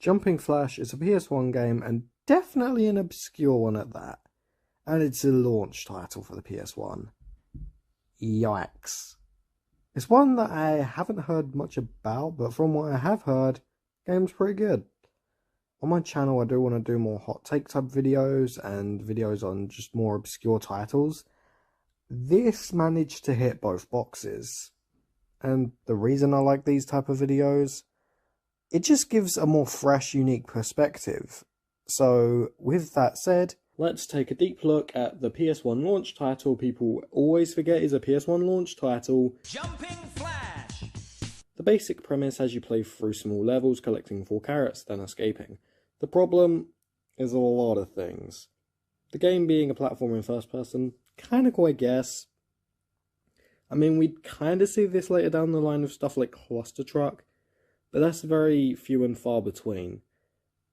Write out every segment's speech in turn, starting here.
Jumping Flash is a PS1 game and definitely an obscure one at that. And it's a launch title for the PS1. Yikes. It's one that I haven't heard much about, but from what I have heard, the game's pretty good. On my channel I do want to do more hot take type videos and videos on just more obscure titles. This managed to hit both boxes. And the reason I like these type of videos, it just gives a more fresh, unique perspective. So with that said, let's take a deep look at the PS1 launch title people always forget is a PS1 launch title. Jumping Flash! The basic premise has you play through small levels, collecting 4 carrots, then escaping. The problem is a lot of things. The game being a platformer in first person, kinda cool I guess. I mean, we'd kinda see this later down the line with stuff like Cluster Truck, but that's very few and far between.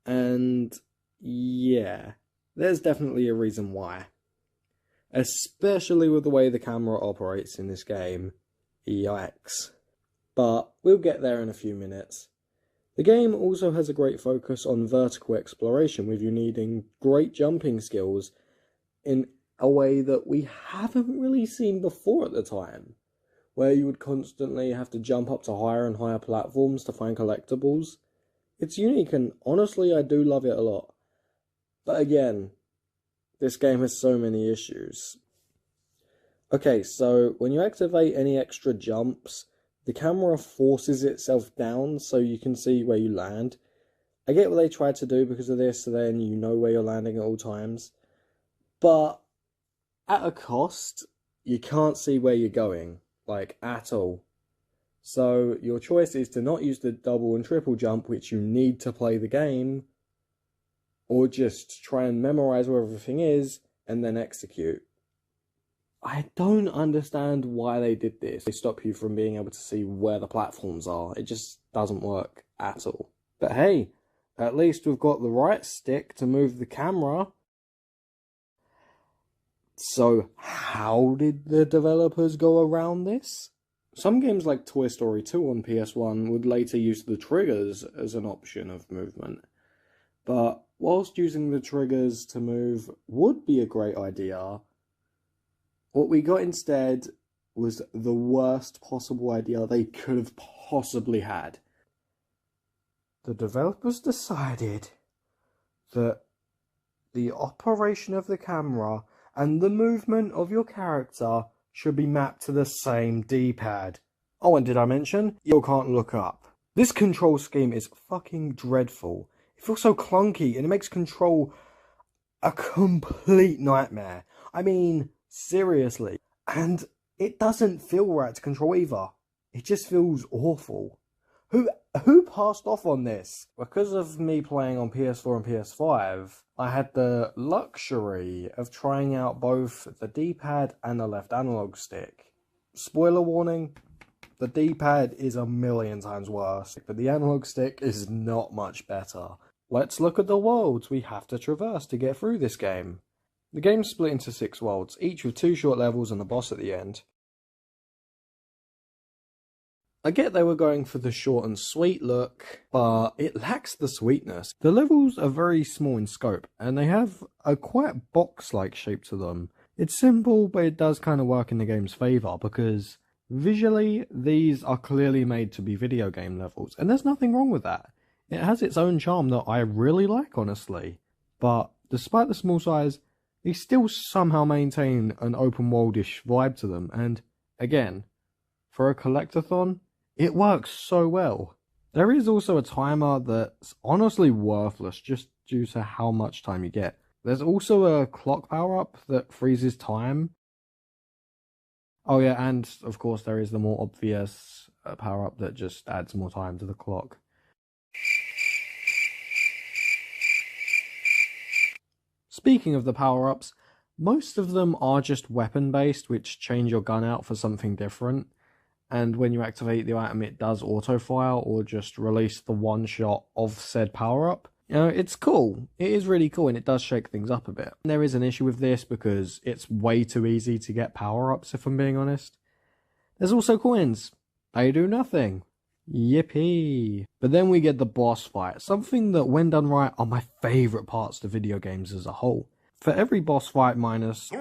And yeah, there's definitely a reason why. Especially with the way the camera operates in this game. Yikes. But we'll get there in a few minutes. The game also has a great focus on vertical exploration, with you needing great jumping skills in a way that we haven't really seen before at the time, where you would constantly have to jump up to higher and higher platforms to find collectibles. It's unique and honestly I do love it a lot. But again, this game has so many issues. Okay, so when you activate any extra jumps, the camera forces itself down so you can see where you land. I get what they tried to do because of this, so then you know where you're landing at all times. But at a cost, you can't see where you're going, like at all. So your choice is to not use the double and triple jump, which you need to play the game, or just try and memorize where everything is and then execute. I don't understand why they did this. They stop you from being able to see where the platforms are. It just doesn't work at all. But hey, at least we've got the right stick to move the camera. So how did the developers go around this? Some games like Toy Story 2 on PS1 would later use the triggers as an option of movement. But whilst using the triggers to move would be a great idea, what we got instead was the worst possible idea they could have possibly had. The developers decided that the operation of the camera and the movement of your character should be mapped to the same D-pad. Oh, and did I mention? You can't look up. This control scheme is fucking dreadful. It feels so clunky and it makes control a complete nightmare. I mean, seriously. And it doesn't feel right to control either. It just feels awful. Who passed off on this? Because of me playing on PS4 and PS5, I had the luxury of trying out both the D-pad and the left analog stick. Spoiler warning, the D-pad is a million times worse, but the analog stick is not much better. Let's look at the worlds we have to traverse to get through this game. The game's split into 6 worlds, each with 2 short levels and a boss at the end. I get they were going for the short and sweet look, but it lacks the sweetness. The levels are very small in scope, and they have a quite box-like shape to them. It's simple, but it does kind of work in the game's favour, because visually, these are clearly made to be video game levels, and there's nothing wrong with that. It has its own charm that I really like, honestly. But despite the small size, they still somehow maintain an open-worldish vibe to them, and again, for a collectathon, it works so well. There is also a timer that's honestly worthless just due to how much time you get. There's also a clock power-up that freezes time. Oh yeah, and of course there is the more obvious power-up that just adds more time to the clock. Speaking of the power-ups, most of them are just weapon-based, which change your gun out for something different. And when you activate the item, it does auto-fire or just release the one shot of said power-up. You know, it's cool. It is really cool, and it does shake things up a bit. There is an issue with this because it's way too easy to get power-ups, if I'm being honest. There's also coins. They do nothing. Yippee! But then we get the boss fight, something that when done right are my favourite parts to video games as a whole. For every boss fight minus 3,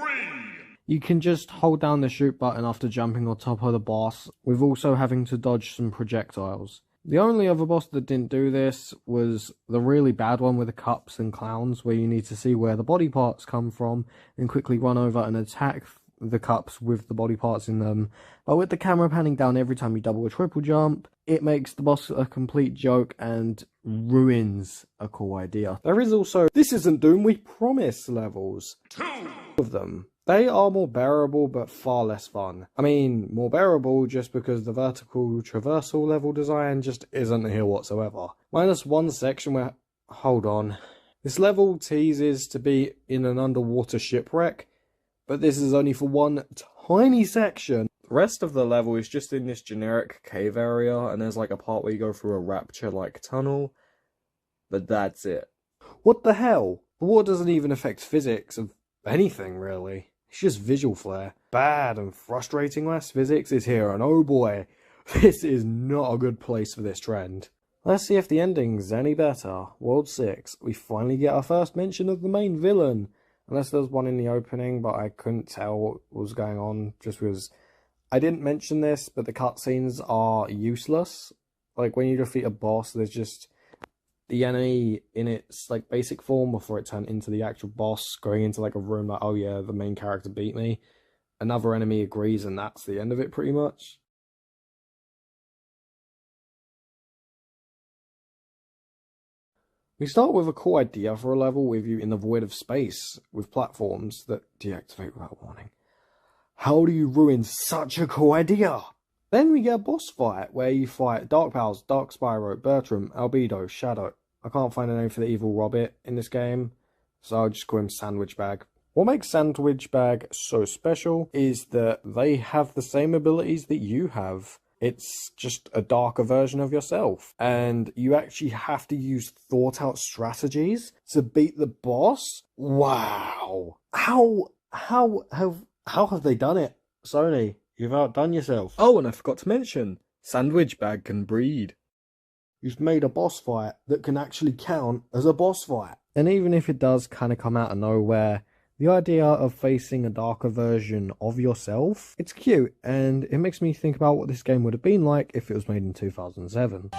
you can just hold down the shoot button after jumping on top of the boss, with also having to dodge some projectiles. The only other boss that didn't do this was the really bad one with the cups and clowns, where you need to see where the body parts come from and quickly run over and attack the cups with the body parts in them. But with the camera panning down every time you double or triple jump, it makes the boss a complete joke and ruins a cool idea. There is also This Isn't Doom, We Promise levels. 2 of them. They are more bearable, but far less fun. I mean, more bearable just because the vertical traversal level design just isn't here whatsoever. Minus one section where... Hold on. This level teases to be in an underwater shipwreck, but this is only for one tiny section. The rest of the level is just in this generic cave area, and there's like a part where you go through a rapture-like tunnel, but that's it. What the hell? The water doesn't even affect physics of anything, really. It's just visual flair. Bad and frustrating less physics is here, and oh boy, this is not a good place for this trend. Let's see if the ending's any better. World 6, we finally get our first mention of the main villain. Unless there's one in the opening, but I couldn't tell what was going on, just because I didn't mention this, but the cutscenes are useless. Like, when you defeat a boss, there's just the enemy in its like basic form before it turned into the actual boss, going into like a room like, oh yeah, the main character beat me. Another enemy agrees, and that's the end of it pretty much. We start with a cool idea for a level with you in the void of space, with platforms that deactivate without warning. How do you ruin such a cool idea? Then we get a boss fight, where you fight Dark Pals, Dark Spyro, Bertram, Albedo, Shadow. I can't find a name for the evil Robbit in this game, so I'll just call him Sandwich Bag. What makes Sandwich Bag so special is that they have the same abilities that you have. It's just a darker version of yourself. And you actually have to use thought out strategies to beat the boss? Wow. How have they done it? Sony, you've outdone yourself. Oh, and I forgot to mention, Sandwich Bag can breed. You've made a boss fight that can actually count as a boss fight. And even if it does kind of come out of nowhere, the idea of facing a darker version of yourself, it's cute, and it makes me think about what this game would have been like if it was made in 2007.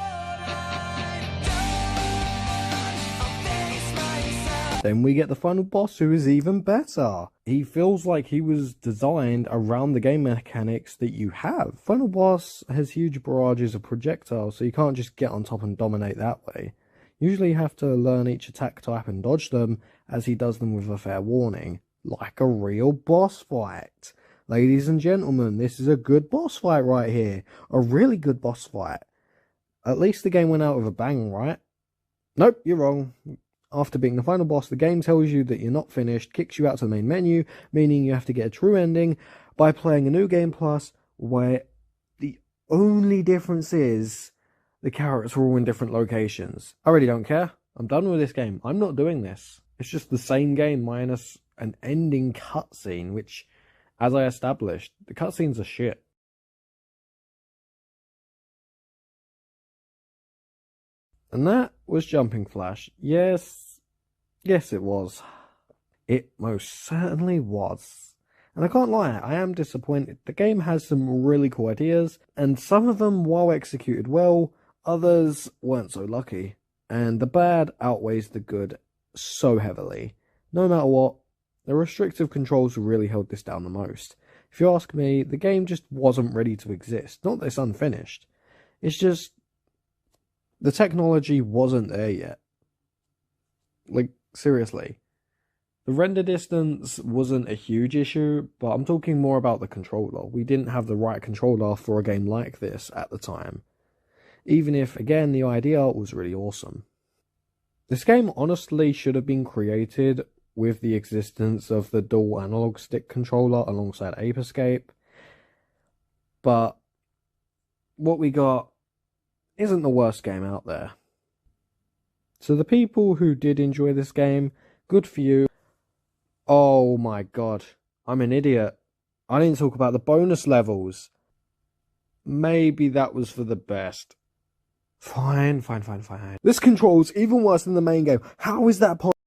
Then we get the final boss, who is even better. He feels like he was designed around the game mechanics that you have. Final boss has huge barrages of projectiles, so you can't just get on top and dominate that way. Usually you have to learn each attack type and dodge them, as he does them with a fair warning. Like a real boss fight. Ladies and gentlemen, this is a good boss fight right here. A really good boss fight. At least the game went out with a bang, right? Nope, you're wrong. After being the final boss, the game tells you that you're not finished, kicks you out to the main menu, meaning you have to get a true ending by playing a new game plus, where the only difference is the characters are all in different locations. I really don't care. I'm done with this game. I'm not doing this. It's just the same game minus an ending cutscene, which, as I established, the cutscenes are shit. And that was Jumping Flash. Yes, it was. It most certainly was. And I can't lie, I am disappointed. The game has some really cool ideas, and some of them, while executed well, others weren't so lucky. And the bad outweighs the good so heavily. No matter what, the restrictive controls really held this down the most. If you ask me, the game just wasn't ready to exist. Not that it's unfinished. It's just the technology wasn't there yet. Like, seriously. The render distance wasn't a huge issue, but I'm talking more about the controller. We didn't have the right controller for a game like this at the time. Even if, again, the idea was really awesome. This game honestly should have been created with the existence of the dual analog stick controller alongside Ape Escape. But what we got isn't the worst game out there. So the people who did enjoy this game, good for you. Oh my god, I'm an idiot. I didn't talk about the bonus levels. Maybe that was for the best. Fine. This control's even worse than the main game. How is that possible?